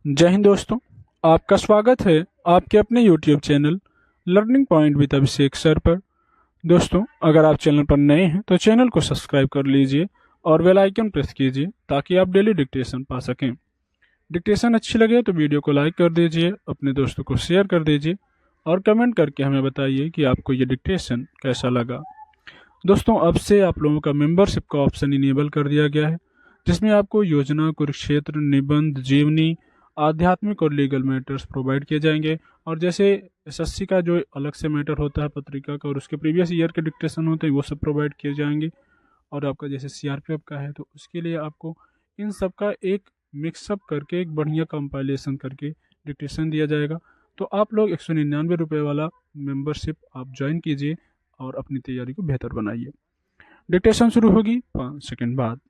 जय हिंद दोस्तों। आपका स्वागत है आपके अपने YouTube channel learning point with Abhishek sir पर। दोस्तों, अगर आप चैनल पर नए हैं तो चैनल को सब्सक्राइब कर लीजिए और बेल आइकन प्रेस कीजिए ताकि आप डेली डिक्टेशन पा सकें। डिक्टेशन अच्छी लगे तो वीडियो को लाइक कर दीजिए, अपने दोस्तों को शेयर कर दीजिए और कमेंट करके हमें बताइए कि आपको ये डिक्टेशन कैसा लगा। दोस्तों, अब से आप लोगों का मेंबरशिप का ऑप्शन इनेबल कर दिया गया है, जिसमें आपको योजना, कुरुक्षेत्र, निबंध, जीवनी, आध्यात्मिक और लीगल मैटर्स प्रोवाइड किए जाएंगे। और जैसे एसएससी का जो अलग से मैटर होता है पत्रिका का और उसके प्रीवियस ईयर के डिक्टेशन होते हैं वो सब प्रोवाइड किए जाएंगे। और आपका जैसे सीआरपीएफ का है तो उसके लिए आपको इन सब का एक मिक्सअप करके एक बढ़िया कंपाइलेशन करके डिक्टेशन दिया जाएगा। तो आप लोग 199 रुपये वाला मेंबरशिप आप ज्वाइन कीजिए और अपनी तैयारी को बेहतर बनाइए। डिक्टेशन शुरू होगी 5 सेकंड बाद।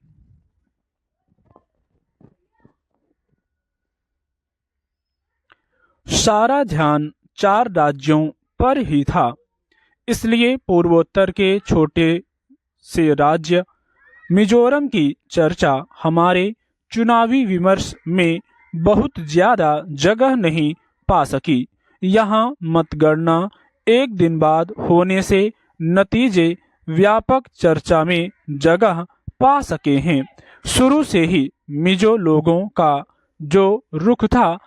सारा ध्यान 4 राज्यों पर ही था, इसलिए पूर्वोत्तर के छोटे से राज्य मिजोरम की चर्चा हमारे चुनावी विमर्श में बहुत ज्यादा जगह नहीं पा सकी। यहाँ मतगणना एक दिन बाद होने से नतीजे व्यापक चर्चा में जगह पा सके हैं। शुरू से ही मिजो लोगों का जो रुख था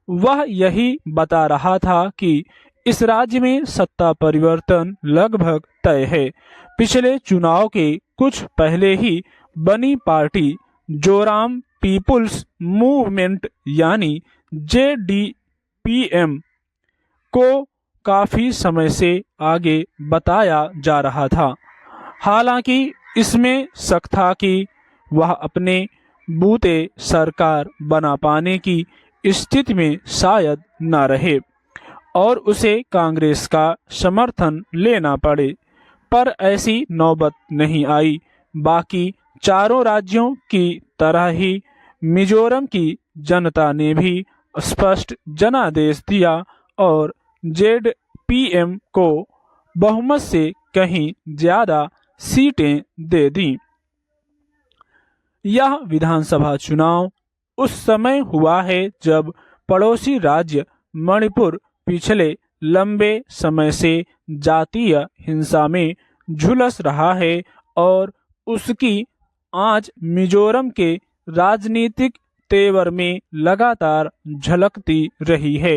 वह यही बता रहा था कि इस राज्य में सत्ता परिवर्तन लगभग तय है। पिछले चुनाव के कुछ पहले ही बनी पार्टी जोराम पीपुल्स मूवमेंट यानी जेडीपीएम को काफी समय से आगे बताया जा रहा था। हालांकि इसमें शक था कि वह अपने बूते सरकार बना पाने की स्थिति में शायद न रहे और उसे कांग्रेस का समर्थन लेना पड़े, पर ऐसी नौबत नहीं आई। बाकी चारों राज्यों की तरह ही मिजोरम की जनता ने भी स्पष्ट जनादेश दिया और जेडपीएम को बहुमत से कहीं ज्यादा सीटें दे दी। यह विधानसभा चुनाव उस समय हुआ है जब पड़ोसी राज्य मणिपुर पिछले लंबे समय से जातीय हिंसा में झुलस रहा है और उसकी आंच मिजोरम के राजनीतिक तेवर में लगातार झलकती रही है।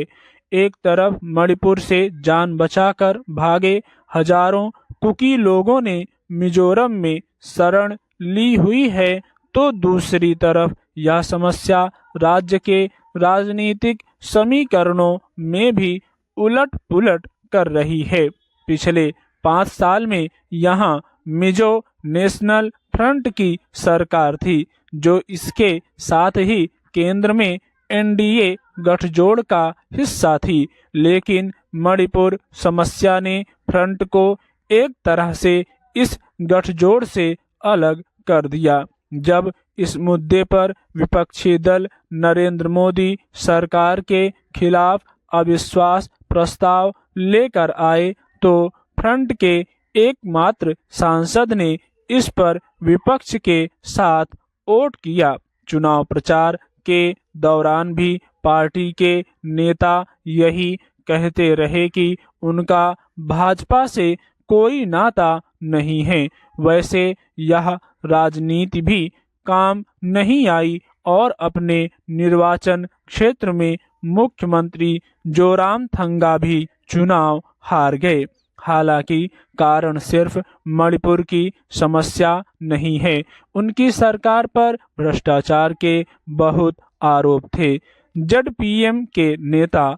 एक तरफ मणिपुर से जान बचाकर भागे हजारों कुकी लोगों ने मिजोरम में शरण ली हुई है, तो दूसरी तरफ यह समस्या राज्य के राजनीतिक समीकरणों में भी उलट पुलट कर रही है। पिछले 5 साल में यहाँ मिजो नेशनल फ्रंट की सरकार थी, जो इसके साथ ही केंद्र में एनडीए गठजोड़ का हिस्सा थी। लेकिन मणिपुर समस्या ने फ्रंट को एक तरह से इस गठजोड़ से अलग कर दिया। जब इस मुद्दे पर विपक्षी दल नरेंद्र मोदी सरकार के खिलाफ अविश्वास प्रस्ताव लेकर आए तो फ्रंट के एकमात्र सांसद ने इस पर विपक्ष के साथ वोट किया। चुनाव प्रचार के दौरान भी पार्टी के नेता यही कहते रहे कि उनका भाजपा से कोई नाता नहीं है। वैसे यह राजनीति भी काम नहीं आई और अपने निर्वाचन क्षेत्र में मुख्यमंत्री जोरामथंगा भी चुनाव हार गए। हालांकि कारण सिर्फ मणिपुर की समस्या नहीं है, उनकी सरकार पर भ्रष्टाचार के बहुत आरोप थे। जेडपीएम के नेता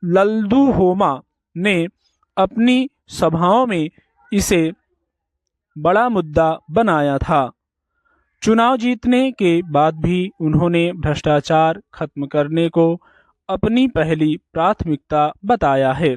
लल्दुहोमा ने अपनी सभाओं में इसे बड़ा मुद्दा बनाया था। चुनाव जीतने के बाद भी उन्होंने भ्रष्टाचार खत्म करने को अपनी पहली प्राथमिकता बताया है।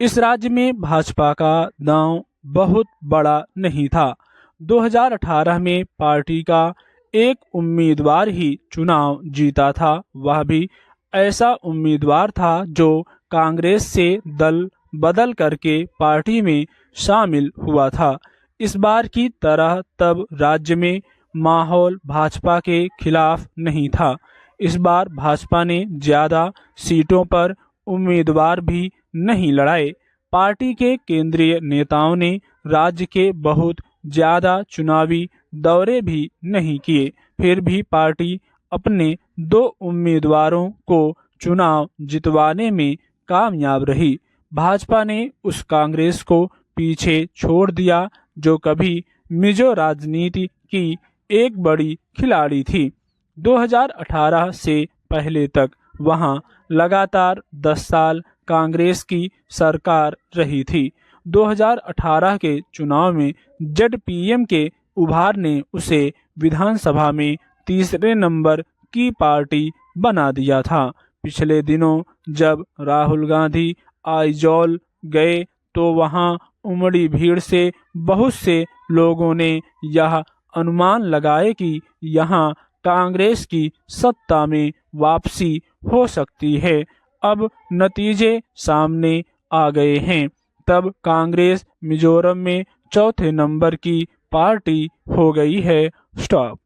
इस राज्य में भाजपा का दांव बहुत बड़ा नहीं था। 2018 में पार्टी का एक उम्मीदवार ही चुनाव जीता था, वह भी ऐसा उम्मीदवार था जो कांग्रेस से दल बदल करके पार्टी में शामिल हुआ था। इस बार की तरह तब राज्य में माहौल भाजपा के खिलाफ नहीं था। इस बार भाजपा ने ज्यादा सीटों पर उम्मीदवार भी नहीं लड़ाए। पार्टी के केंद्रीय नेताओं ने राज्य के बहुत ज्यादा चुनावी दौरे भी नहीं किए। फिर भी पार्टी अपने 2 उम्मीदवारों को चुनाव जितवाने में कामयाब रही। भाजपा ने उस कांग्रेस को पीछे छोड़ दिया जो कभी मिजो राजनीति की एक बड़ी खिलाड़ी थी। 2018 से पहले तक वहां लगातार 10 साल कांग्रेस की सरकार रही थी। 2018 के चुनाव में जेडपीएम के उभार ने उसे विधानसभा में तीसरे नंबर की पार्टी बना दिया था। पिछले दिनों जब राहुल गांधी आइजॉल गए तो वहां उमड़ी भीड़ से बहुत से लोगों ने यह अनुमान लगाए कि यहां कांग्रेस की सत्ता में वापसी हो सकती है। अब नतीजे सामने आ गए हैं। तब कांग्रेस मिजोरम में चौथे नंबर की पार्टी हो गई है। स्टॉप।